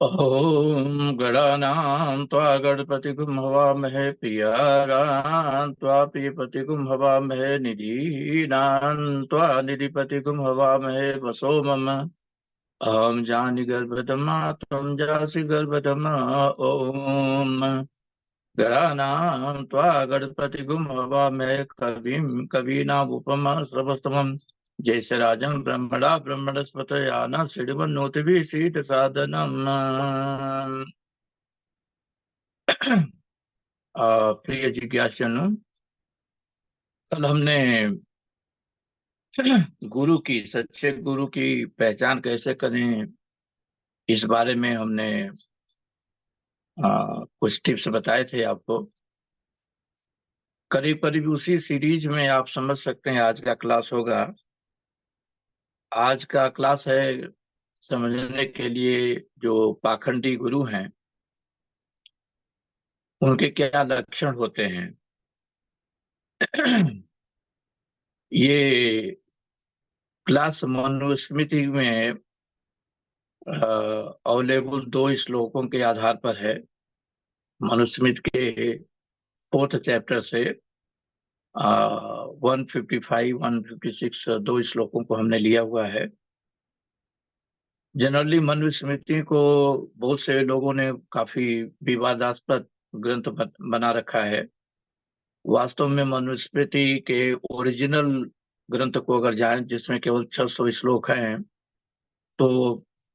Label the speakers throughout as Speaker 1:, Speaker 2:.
Speaker 1: ॐ गणानां त्वा गणपतिगुं हवामहे प्रियाणां त्वा प्रियपतिगुं हवामहे निधीनां त्वा निधिपतिगुं हवामहे वसो मम अहं जानि गर्भधमा त्वं जासि गर्भधमा ॐ गणानां त्वा गणपतिगुं हवामहे कविं कवीनामुपमा श्रवस्तमम् जैसे राजं ब्रह्मणा ब्रह्मणस्पत याना श्रीमन्नोतिभिः सीद साधनम। प्रिय जिज्ञासुओं, कल हमने गुरु की सच्चे गुरु की पहचान कैसे करें इस बारे में हमने कुछ टिप्स बताए थे आपको। करीब करीब उसी सीरीज में आप समझ सकते हैं आज का क्लास होगा। आज का क्लास है समझने के लिए जो पाखंडी गुरु हैं उनके क्या लक्षण होते हैं। ये क्लास मनुस्मृति में अवेलेबल 2 श्लोकों के आधार पर है। मनुस्मृति के 4th चैप्टर से 155 156 2 श्लोकों को हमने लिया हुआ है। जनरली मनुस्मृति को बहुत से लोगों ने काफी विवादास्पद ग्रंथ बना रखा है। वास्तव में मनुस्मृति के ओरिजिनल ग्रंथ को अगर जाएं जिसमें केवल 600 श्लोक हैं तो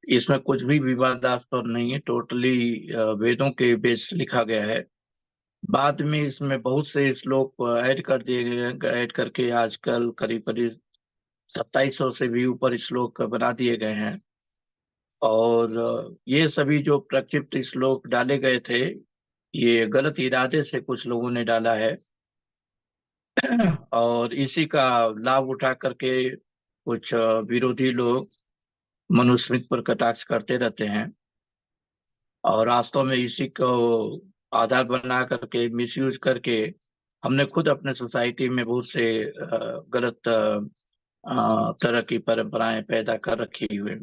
Speaker 1: इसमें कुछ भी विवादास्पद नहीं है। टोटली वेदों के बेस लिखा गया है। बाद में इसमें बहुत से श्लोक ऐड कर दिए गए हैं। ऐड करके आजकल करीब करीब 2700 से भी ऊपर श्लोक बना दिए गए हैं। और ये सभी जो प्रक्षिप्त श्लोक डाले गए थे ये गलत इरादे से कुछ लोगों ने डाला है और इसी का लाभ उठा करके कुछ विरोधी लोग मनुस्मृति पर कटाक्ष करते रहते हैं और वास्तव में इसी को आधार बना करके मिसयूज करके हमने खुद अपने सोसाइटी में बहुत से गलत तरह की परंपराएं पैदा कर रखी हुई।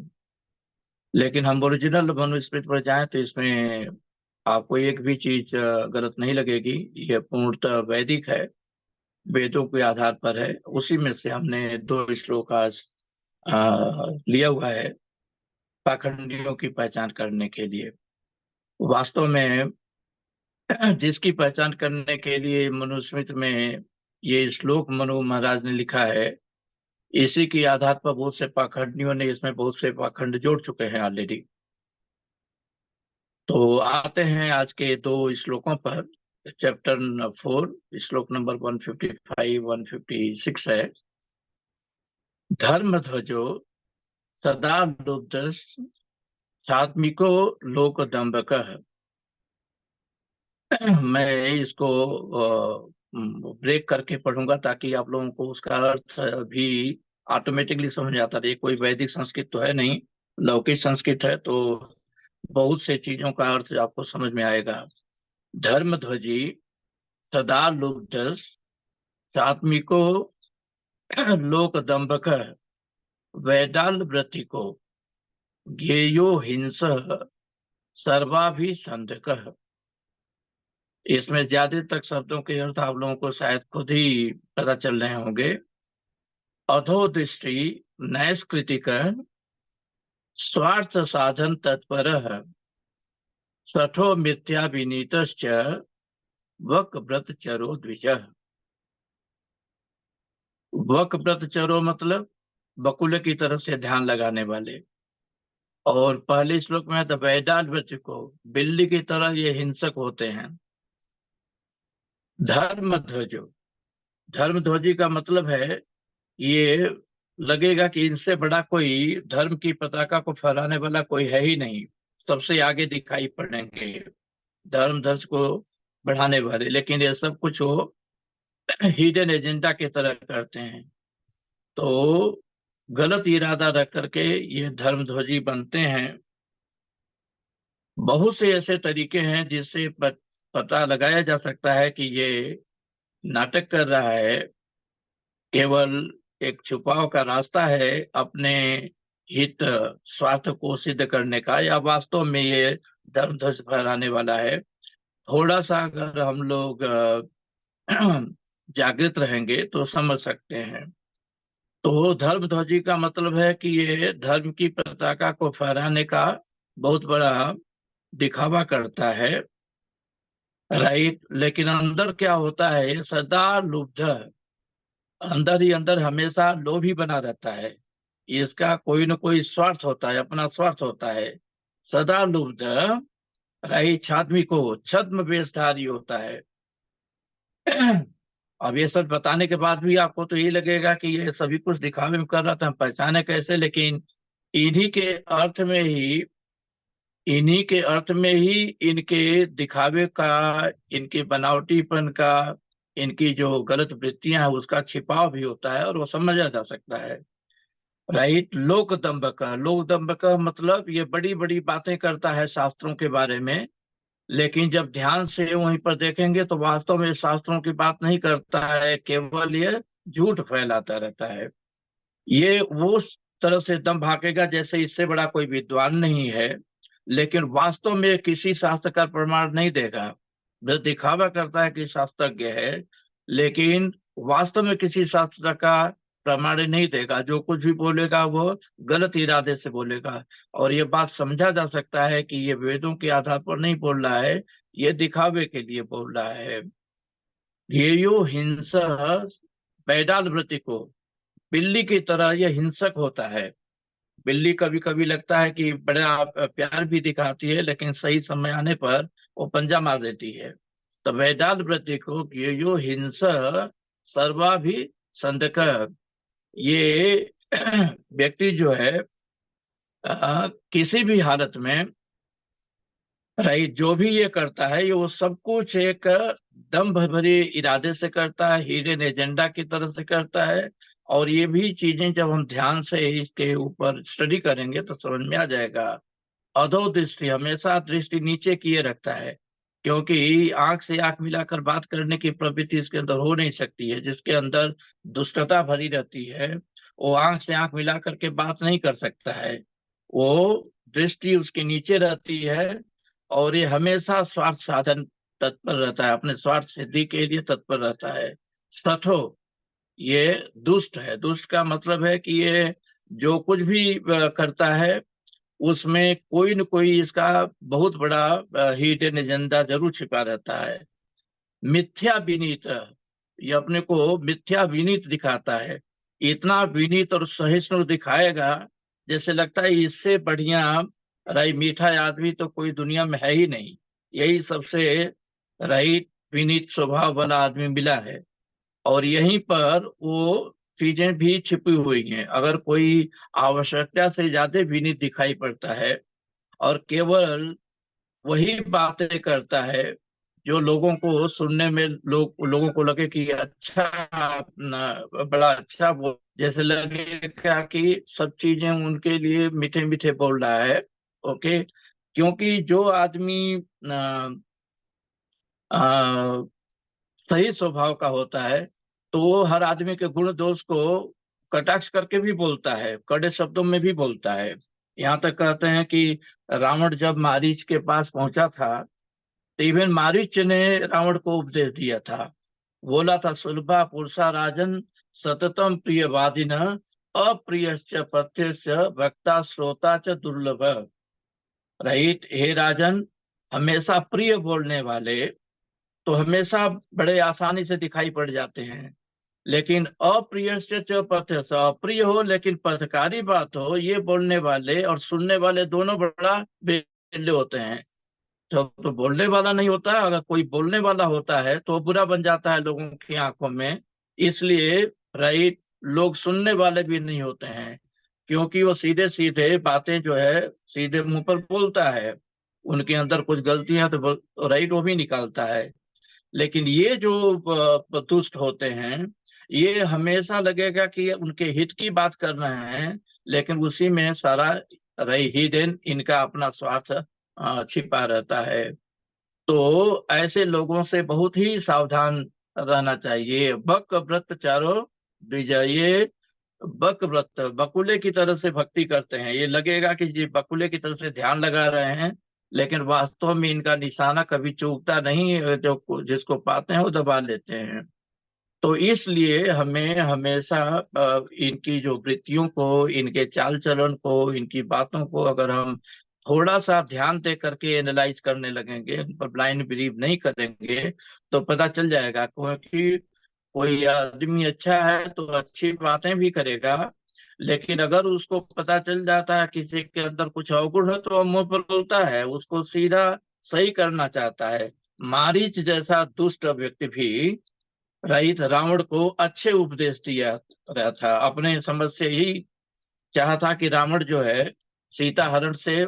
Speaker 1: लेकिन हम ओरिजिनल मनुस्मृति पर जाएं तो इसमें आपको एक भी चीज गलत नहीं लगेगी। यह पूर्णतः वैदिक है, वेदों के आधार पर है। उसी में से हमने 2 श्लोक आज लिया हुआ है पाखंडियों की पहचान करने के लिए। वास्तव में जिसकी पहचान करने के लिए मनुस्मृति में ये श्लोक मनु महाराज ने लिखा है, इसी के आधार पर बहुत से पाखंडियों ने इसमें बहुत से पाखंड जोड़ चुके हैं ऑलरेडी। तो आते हैं आज के 2 श्लोकों पर। चैप्टर 4 श्लोक नंबर 155 156 है। धर्म ध्वजो सदा लुब्धस् सात्मिको लोक दंभकः। मैं इसको ब्रेक करके पढ़ूंगा ताकि आप लोगों को उसका अर्थ भी ऑटोमेटिकली समझ आता रहे। कोई वैदिक संस्कृत तो है नहीं, लौकिक संस्कृत है, तो बहुत से चीजों का अर्थ आपको समझ में आएगा। धर्म ध्वजी सदा लुब्धस् सात्मिको लोक दंभकः वैदाल व्रतिको ज्ञेयो हिंसः सर्वाभिसंधकः। इसमें ज्यादा तक शब्दों के अर्थ आप लोगों को शायद खुद ही पता चल रहे होंगे। अधो दृष्टि नैष्कृतिक स्वार्थ साधन तत्पर सठो मिथ्या विनीतश्च वक व्रत चरो द्विज। वक व्रत चरो मतलब बकुल की तरफ से ध्यान लगाने वाले। और पहले श्लोक में तो वैदाल व्रत को बिल्ली की तरह ये हिंसक होते हैं। धर्म ध्वजो, धर्म ध्वजी का मतलब है ये लगेगा कि इनसे बड़ा कोई धर्म की पताका को फहराने वाला कोई है ही नहीं, सबसे आगे दिखाई पड़ेंगे धर्म ध्वज को बढ़ाने वाले। लेकिन ये सब कुछ वो हिडन एजेंडा की तरह करते हैं। तो गलत इरादा रख करके ये धर्म ध्वजी बनते हैं। बहुत से ऐसे तरीके हैं जिससे पता लगाया जा सकता है कि ये नाटक कर रहा है। केवल एक छुपाव का रास्ता है अपने हित स्वार्थ को सिद्ध करने का, या वास्तव में ये धर्म ध्वज फहराने वाला है। थोड़ा सा अगर हम लोग जागृत रहेंगे तो समझ सकते हैं। तो धर्म ध्वजी का मतलब है कि ये धर्म की पताका को फहराने का बहुत बड़ा दिखावा करता है, राइट। लेकिन अंदर क्या होता है, ये सदा लुब्ध, अंदर ही अंदर हमेशा लोभी बना रहता है। इसका कोई न कोई स्वार्थ होता है, अपना स्वार्थ होता है, सदा लुब्ध, राइट। छादमी को छद्म वेशधारी होता है। अब ये सब बताने के बाद भी आपको तो यही लगेगा कि ये सभी कुछ दिखावे में कर रहा था, हम पहचाने कैसे। लेकिन इन्हीं के अर्थ में ही इन्हीं के अर्थ में ही इनके दिखावे का, इनके बनावटीपन का, इनकी जो गलत वृत्तियां हैं उसका छिपाव भी होता है, और वो समझा जा सकता है, राइट। लोक दंभ का मतलब ये बड़ी बड़ी बातें करता है शास्त्रों के बारे में, लेकिन जब ध्यान से वहीं पर देखेंगे तो वास्तव में शास्त्रों की बात नहीं करता है, केवल ये झूठ फैलाता रहता है। ये वो उस तरह से दम भागेगा जैसे इससे बड़ा कोई विद्वान नहीं है, लेकिन वास्तव में किसी शास्त्र का प्रमाण नहीं देगा। वह दिखावा करता है कि शास्त्रज्ञ है, लेकिन वास्तव में किसी शास्त्र का प्रमाण नहीं देगा। जो कुछ भी बोलेगा वो गलत इरादे से बोलेगा। और ये बात समझा जा सकता है कि ये वेदों के आधार पर नहीं बोल रहा है, ये दिखावे के लिए बोल रहा है। ध्येयो हिंसा पैडाल वृत्ति को, बिल्ली की तरह यह हिंसक होता है। बिल्ली कभी कभी लगता है कि बड़ा प्यार भी दिखाती है, लेकिन सही समय आने पर वो पंजा मार देती है। तो वैदाल वृत्ति को यो हिंसा सर्वाभि संधक, ये व्यक्ति जो है किसी भी हालत में, राइट, जो भी ये करता है ये वो सब कुछ एक दम्भ भरे इरादे से करता है, हिडन एजेंडा की तरह से करता है। और ये भी चीजें जब हम ध्यान से इसके ऊपर स्टडी करेंगे तो समझ में आ जाएगा। अधो दृष्टि, हमेशा दृष्टि नीचे किए रखता है, क्योंकि आंख से आंख मिलाकर बात करने की प्रवृत्ति इसके अंदर हो नहीं सकती है। जिसके अंदर दुष्टता भरी रहती है वो आंख से आंख मिला करके बात नहीं कर सकता है, वो दृष्टि उसके नीचे रहती है। और ये हमेशा स्वार्थ साधन तत्पर रहता है, अपने स्वार्थ सिद्धि के लिए तत्पर रहता है। सठो, ये दुष्ट है। दुष्ट का मतलब है कि ये जो कुछ भी करता है उसमें कोई न कोई इसका बहुत बड़ा हिडन एजेंडा जरूर छिपा रहता है। मिथ्या विनीत, ये अपने को मिथ्या विनीत दिखाता है। इतना विनीत और सहिष्णु दिखाएगा जैसे लगता है इससे बढ़िया राई मीठा आदमी तो कोई दुनिया में है ही नहीं। यही सबसे राई विनीत स्वभाव वाला आदमी मिला है। और यहीं पर वो चीजें भी छिपी हुई हैं। अगर कोई आवश्यकता से ज्यादा विनीत दिखाई पड़ता है और केवल वही बातें करता है जो लोगों को सुनने में लोगों को लगे कि अच्छा, बड़ा अच्छा, वो जैसे लगे क्या कि सब चीजें उनके लिए मीठे मीठे बोल रहा है। ओके, क्योंकि जो आदमी आ, सही स्वभाव का होता है तो वो हर आदमी के गुण दोष को कटाक्ष करके भी बोलता है, कड़े शब्दों में भी बोलता है। यहाँ तक कहते हैं कि रावण जब मारीच के पास पहुंचा था तो इवन मारीच ने रावण को उपदेश दिया था। बोला था, सुलभा पुरुषा राजन सततम प्रियवादिन अप्रियश्च पथ्यश्च वक्ता श्रोता च दुर्लभ। राइट, हे राजन, हमेशा प्रिय बोलने वाले तो हमेशा बड़े आसानी से दिखाई पड़ जाते हैं, लेकिन अप्रिय से पथ, अप्रिय हो लेकिन पथकारी बात हो, ये बोलने वाले और सुनने वाले दोनों बड़ा बेले होते हैं। तो बोलने वाला नहीं होता, अगर कोई बोलने वाला होता है तो बुरा बन जाता है लोगों की आंखों में। इसलिए राइट, लोग सुनने वाले भी नहीं होते हैं, क्योंकि वो सीधे सीधे बातें जो है सीधे मुंह पर बोलता है। उनके अंदर कुछ गलतियां तो राइट वो भी निकालता है। लेकिन ये जो दुष्ट होते हैं, ये हमेशा लगेगा कि उनके हित की बात कर रहे हैं, लेकिन उसी में सारा रही हिडन इनका अपना स्वार्थ छिपा रहता है। तो ऐसे लोगों से बहुत ही सावधान रहना चाहिए। बक व्रत चारो द्विजये बक व्रत बकुले की तरह से भक्ति करते हैं। ये लगेगा कि जी बकुले की तरह से ध्यान लगा रहे हैं, लेकिन वास्तव में इनका निशाना कभी चूकता नहीं, जो जिसको पाते हैं वो दबा लेते हैं। तो इसलिए हमें हमेशा इनकी जो वृत्तियों को, इनके चाल चलन को, इनकी बातों को अगर हम थोड़ा सा ध्यान दे करके एनालाइज करने लगेंगे, उन पर ब्लाइंड बिलीव नहीं करेंगे, तो पता चल जाएगा। क्योंकि कोई आदमी अच्छा है तो अच्छी बातें भी करेगा, लेकिन अगर उसको पता चल जाता है किसी के अंदर कुछ अवगुण है तो वो मुंह पर बोलता है, उसको सीधा सही करना चाहता है। मारीच जैसा दुष्ट व्यक्ति भी रहित रावण को अच्छे उपदेश दिया रहा था, अपने समझ से ही चाहा था कि रावण जो है सीता हरण से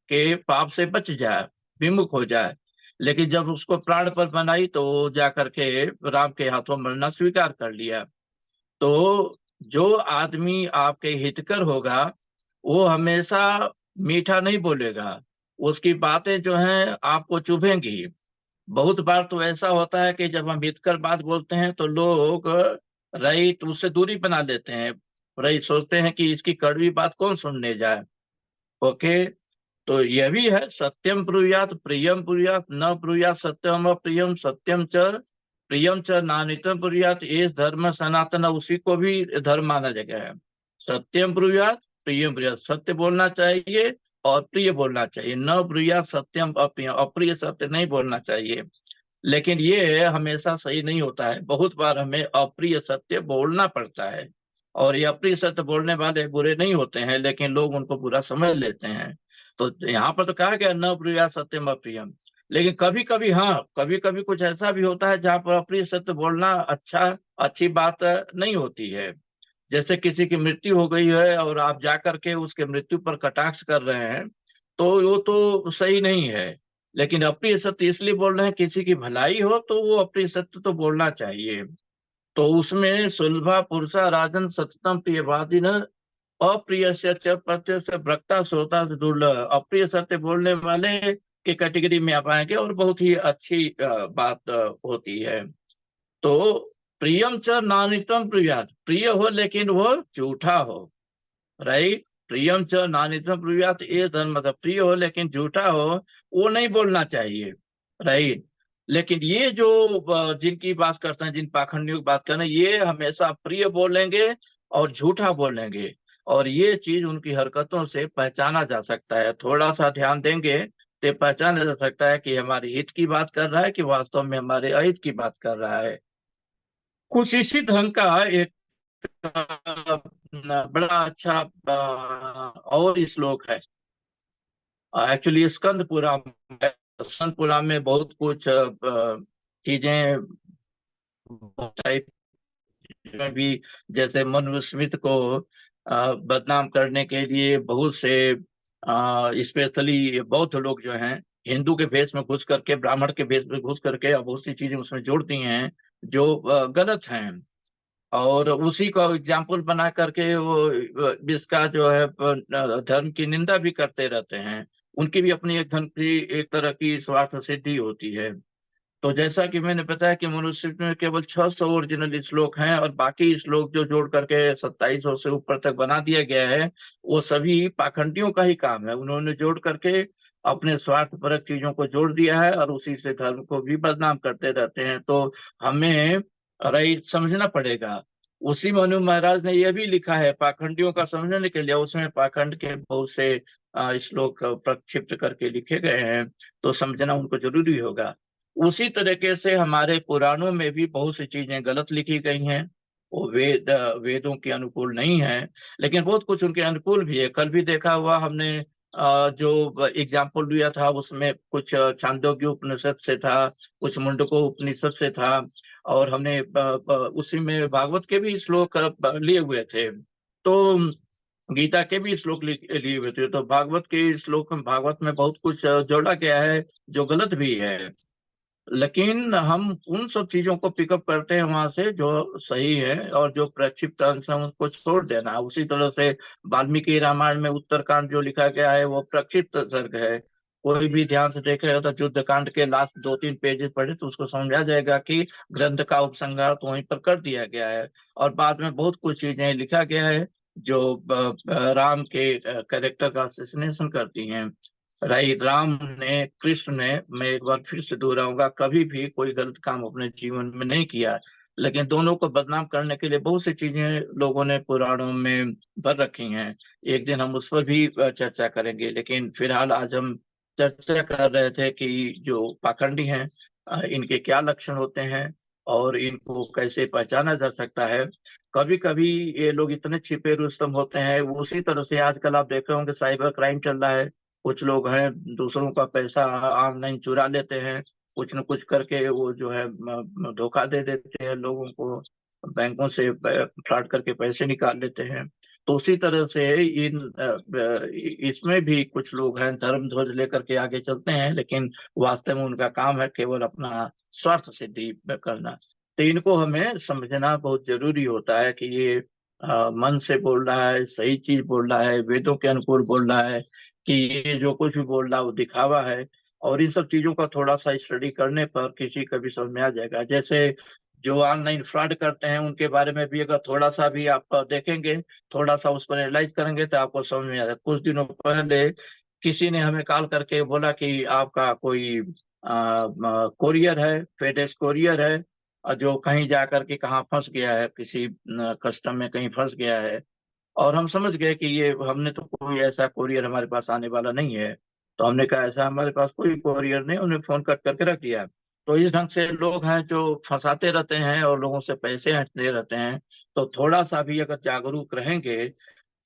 Speaker 1: के पाप से बच जाए, विमुख हो जाए। लेकिन जब उसको प्राण पर बनाई तो जा करके राम के हाथों मरना स्वीकार कर लिया। तो जो आदमी आपके हितकर होगा वो हमेशा मीठा नहीं बोलेगा, उसकी बातें जो हैं आपको चुभेंगी। बहुत बार तो ऐसा होता है कि जब हम हितकर बात बोलते हैं तो लोग राइट उससे दूरी बना लेते हैं, राइट सोचते हैं कि इसकी कड़वी बात कौन सुनने जाए। ओके। तो यह भी है, सत्यम ब्रूयात प्रियम ब्रूयात न ब्रूयात सत्यम अप्रियम सत्यम च प्रियम च नानितम ब्रूयात, ये धर्म सनातन, उसी को भी धर्म माना गया है। सत्यम ब्रूयात प्रियम ब्रूयात, सत्य बोलना चाहिए और प्रिय बोलना चाहिए, न ब्रूयात सत्यम अप्रिय, अप्रिय सत्य नहीं बोलना चाहिए। लेकिन ये हमेशा सही नहीं होता है, बहुत बार हमें अप्रिय सत्य बोलना पड़ता है। और ये अप्रिय सत्य बोलने वाले बुरे नहीं होते हैं, लेकिन लोग उनको बुरा समझ लेते हैं। तो यहाँ पर तो कहा गया न प्रिया सत्यम अप्रियम, लेकिन कभी कभी, हाँ कभी कभी कुछ ऐसा भी होता है जहाँ पर अप्रिय सत्य बोलना अच्छी बात नहीं होती है। जैसे किसी की मृत्यु हो गई है और आप जा करके उसके मृत्यु पर कटाक्ष कर रहे हैं, तो वो तो सही नहीं है। लेकिन अप्रिय सत्य इसलिए बोल रहे हैं, किसी की भलाई हो तो वो अप्रिय सत्य तो बोलना चाहिए। तो उसमें सुलभा पुरुषा राजन सततम प्रियवादिन अप्रिय से प्रत्यय से वक्ता श्रोता से दुर्लभ, अप्रिय सत्य बोलने वाले की कैटेगरी में आप आएंगे और बहुत ही अच्छी बात होती है। तो प्रियम च नानितम प्रियात, प्रिय हो लेकिन वो झूठा हो, राइट। प्रियम च नानितम प्रियात, ये धर्म मतलब प्रिय हो लेकिन झूठा हो, वो नहीं बोलना चाहिए, राइट। लेकिन ये जो जिनकी बात करते हैं, जिन पाखंडियों की बात कर रहे हैं, ये हमेशा प्रिय बोलेंगे और झूठा बोलेंगे। और ये चीज उनकी हरकतों से पहचाना जा सकता है, थोड़ा सा ध्यान देंगे तो पहचाना जा सकता है कि हमारे हित की बात कर रहा है कि वास्तव में हमारे अहित की बात कर रहा है। कुछ इसी ढंग का एक बड़ा अच्छा और श्लोक है, एक्चुअली स्कंद पुराण है। स्कंद पुराण में बहुत कुछ चीजें टाइप में भी, जैसे मनुस्मृति को बदनाम करने के लिए बहुत से स्पेशली बौद्ध लोग जो हैं हिंदू के भेष में घुस करके, ब्राह्मण के भेष में घुस करके बहुत सी चीजें उसमें जोड़ दी हैं जो गलत हैं। और उसी को एग्जाम्पल बना करके वो इसका जो है धर्म की निंदा भी करते रहते हैं। उनकी भी अपनी एक धर्म की एक तरह की स्वार्थ सिद्धि होती है। तो जैसा कि मैंने बताया कि मनुस्मृति में केवल 600 ओरिजिनल श्लोक हैं और बाकी श्लोक जो जोड़ करके 2700 से ऊपर तक बना दिया गया है, वो सभी पाखंडियों का ही काम है। उन्होंने जोड़ करके अपने स्वार्थपरक चीजों को जोड़ दिया है और उसी से धर्म को भी बदनाम करते रहते हैं। तो हमें राइट समझना पड़ेगा। उसी मनु महाराज ने यह भी लिखा है पाखंडियों का समझने के लिए, उसमें पाखंड के बहुत से श्लोक प्रक्षिप्त करके लिखे गए हैं, तो समझना उनको जरूरी होगा। उसी तरीके से हमारे पुराणों में भी बहुत सी चीजें गलत लिखी गई हैं, वो वेदों के अनुकूल नहीं है, लेकिन बहुत कुछ उनके अनुकूल भी है। कल भी देखा हुआ हमने, जो एग्जाम्पल लिया था उसमें कुछ छांदोग्य उपनिषद से था, कुछ मुंडको उपनिषद से था, और हमने उसी में भागवत के भी श्लोक लिए हुए थे। तो गीता के भी श्लोक लिए हुए थे। तो भागवत के श्लोक में, भागवत में बहुत कुछ जोड़ा गया है जो गलत भी है, लेकिन हम उन सब चीजों को पिकअप करते हैं वहां से जो सही है, और जो प्रक्षिप्त अंश है उसको छोड़ देना। उसी तरह से वाल्मीकि रामायण में उत्तरकांड जो लिखा गया है वो प्रक्षिप्त सर्ग है, कोई भी ध्यान से देखेगा तो युद्ध कांड के लास्ट 2-3 पेजेस पढ़े तो उसको समझ आ जाएगा कि ग्रंथ का उपसंहार तो वहीं पर कर दिया गया है। और बाद में बहुत कुछ चीजें लिखा गया है जो राम के कैरेक्टर का असैसिनेशन करती हैं। राम ने, कृष्ण ने, मैं एक बार फिर से दोहराऊंगा, कभी भी कोई गलत काम अपने जीवन में नहीं किया। लेकिन दोनों को बदनाम करने के लिए बहुत सी चीजें लोगों ने पुराणों में भर रखी हैं। एक दिन हम उस पर भी चर्चा करेंगे, लेकिन फिलहाल आज हम चर्चा कर रहे थे कि जो पाखंडी हैं इनके क्या लक्षण होते हैं और इनको कैसे पहचाना जा सकता है। कभी कभी ये लोग इतने छिपे रुस्तम होते हैं, वो उसी तरह से आजकल आप देख रहे होंगे साइबर क्राइम चल रहा है। कुछ लोग हैं दूसरों का पैसा ऑनलाइन चुरा लेते हैं, कुछ न कुछ करके वो जो है धोखा दे देते हैं लोगों को, बैंकों से फ्रॉड करके पैसे निकाल लेते हैं। तो उसी तरह से इसमें भी कुछ लोग हैं धर्म ध्वज लेकर के आगे चलते हैं, लेकिन वास्तव में उनका काम है केवल अपना स्वार्थ सिद्धि करना। तो इनको हमें समझना बहुत जरूरी होता है कि ये मन से बोल रहा है, सही चीज बोल रहा है, वेदों के अनुकूल बोल रहा है, कि ये जो कुछ भी बोल रहा है वो दिखावा है। और इन सब चीजों का थोड़ा सा स्टडी करने पर किसी का भी समझ में आ जाएगा। जैसे जो ऑनलाइन फ्रॉड करते हैं उनके बारे में भी अगर थोड़ा सा भी आप देखेंगे, थोड़ा सा उस पर एनालाइज करेंगे तो आपको समझ में आ जाएगा। कुछ दिनों पहले किसी ने हमें कॉल करके बोला कि आपका कोई कोरियर है, फेडेक्स कोरियर है, जो कहीं जाकर के कहाँ फंस गया है, किसी कस्टम में कहीं फंस गया है। और हम समझ गए कि ये, हमने तो कोई ऐसा कोरियर हमारे पास आने वाला नहीं है। तो हमने कहा ऐसा हमारे पास कोई कोरियर नहीं, उन्हें फोन कट करके रख दिया। तो इस ढंग से लोग हैं जो फंसाते रहते हैं और लोगों से पैसे ऐंठते रहते हैं। तो थोड़ा सा भी अगर जागरूक रहेंगे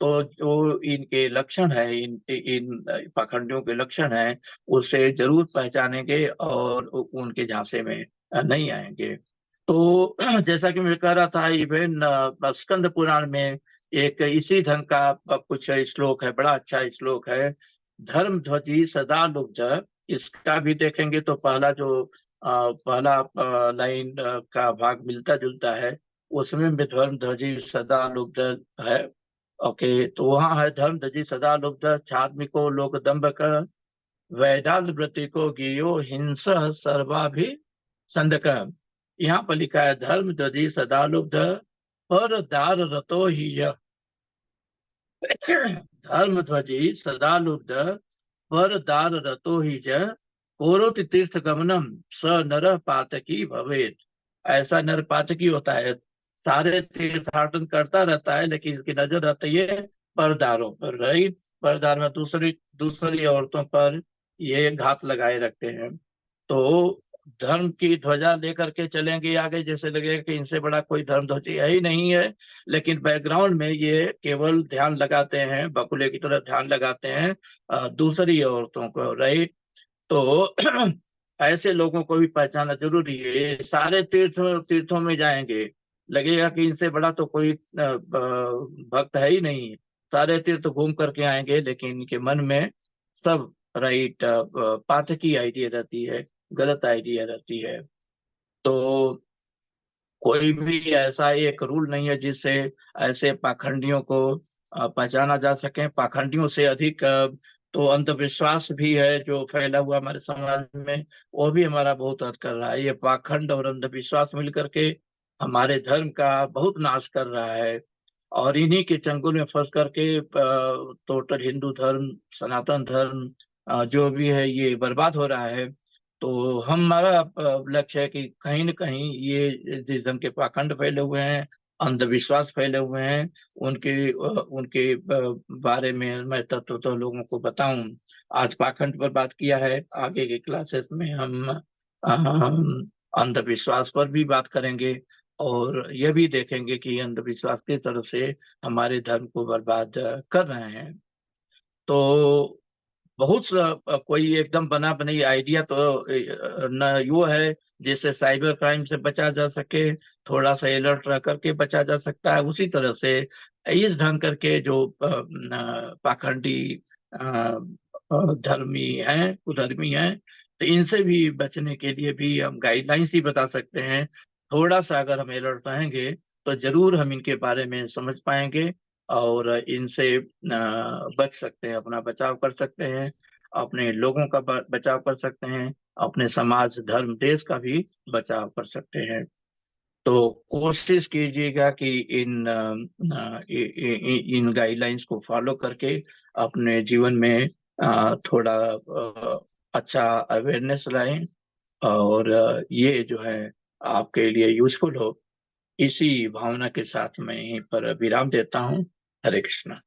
Speaker 1: तो जो इनके लक्षण है, इन इन पाखंडियों के लक्षण है, उसे जरूर पहचानेंगे और उनके झांसे में नहीं आएंगे। तो जैसा कि मैं कह रहा था, इवन स्कंद पुराण में एक इसी ढंग का कुछ श्लोक है, बड़ा अच्छा श्लोक है, धर्म ध्वजी सदा लुब्ध। इसका भी देखेंगे तो पहला जो पहला लाइन का भाग मिलता जुलता है, उसमें भी धर्म ध्वजी सदा लुब्ध है। ओके, तो वहाँ है धर्म ध्वजी सदा लुब्ध छात्मिको लोक दंभ कर, वैदाल वृत्ति को गियो हिंस सर्वाभि संधक। यहाँ पर लिखा है धर्म ध्वजी सदा लुब्ध पर दार रतो ही यह। धर्म ध्वजी सदा लुब्ध पर दार रतो ही ज, कोरोति तीर्थ गमनम स नर पातकी भवेत। ऐसा नर पातकी होता है, सारे तीर्थाटन करता रहता है लेकिन इसकी नजर रहती है परदारों पर, राइट। परदार में दूसरी दूसरी औरतों पर ये घात लगाए रखते हैं। तो धर्म की ध्वजा लेकर के चलेंगे आगे, जैसे लगेगा कि इनसे बड़ा कोई धर्म ध्वजा है ही नहीं है, लेकिन बैकग्राउंड में ये केवल ध्यान लगाते हैं, बकुले की तरह ध्यान लगाते हैं दूसरी औरतों को, राइट। तो ऐसे लोगों को भी पहचानना जरूरी है। ये सारे तीर्थों में जाएंगे, लगेगा कि इनसे बड़ा तो कोई भक्त है ही नहीं। सारे तीर्थ घूम करके आएंगे लेकिन इनके मन में सब राइट पाठकी आइडिया रहती है, गलत आइडिया रहती है। तो कोई भी ऐसा एक रूल नहीं है जिससे ऐसे पाखंडियों को पहचाना जा सके। पाखंडियों से अधिक तो अंधविश्वास भी है जो फैला हुआ हमारे समाज में, वो भी हमारा बहुत हद कर रहा है। ये पाखंड और अंधविश्वास मिलकर के हमारे धर्म का बहुत नाश कर रहा है। और इन्हीं के चंगुल में फंस करके टोटल हिंदू धर्म, सनातन धर्म जो भी है ये बर्बाद हो रहा है। तो हमारा लक्ष्य है कि कहीं न कहीं ये जिस ढंग के पाखंड फैले हुए हैं, अंधविश्वास फैले हुए हैं, उनके बारे में मैं तत्व तो लोगों को बताऊं। आज पाखंड पर बात किया है, आगे के क्लासेस में हम अंधविश्वास पर भी बात करेंगे और यह भी देखेंगे कि अंधविश्वास की तरफ से हमारे धर्म को बर्बाद कर रहे हैं। तो बहुत कोई एकदम बना बनाई आइडिया तो न यो है जिससे साइबर क्राइम से बचा जा सके, थोड़ा सा अलर्ट रह करके बचा जा सकता है। उसी तरह से इस ढंग करके जो पाखंडी धर्मी हैं, कुधर्मी हैं, तो इनसे भी बचने के लिए भी हम गाइडलाइंस ही बता सकते हैं। थोड़ा सा अगर हम अलर्ट रहेंगे तो जरूर हम इनके बारे में समझ पाएंगे और इनसे बच सकते हैं, अपना बचाव कर सकते हैं। अपने लोगों का बचाव कर सकते हैं, अपने समाज, धर्म, देश का भी बचाव कर सकते हैं। तो कोशिश कीजिएगा कि इन गाइडलाइंस को फॉलो करके अपने जीवन में थोड़ा अच्छा अवेयरनेस लाएं, और ये जो है आपके लिए यूजफुल हो। इसी भावना के साथ मैं यहीं पर विराम देता हूँ। हरे कृष्णा।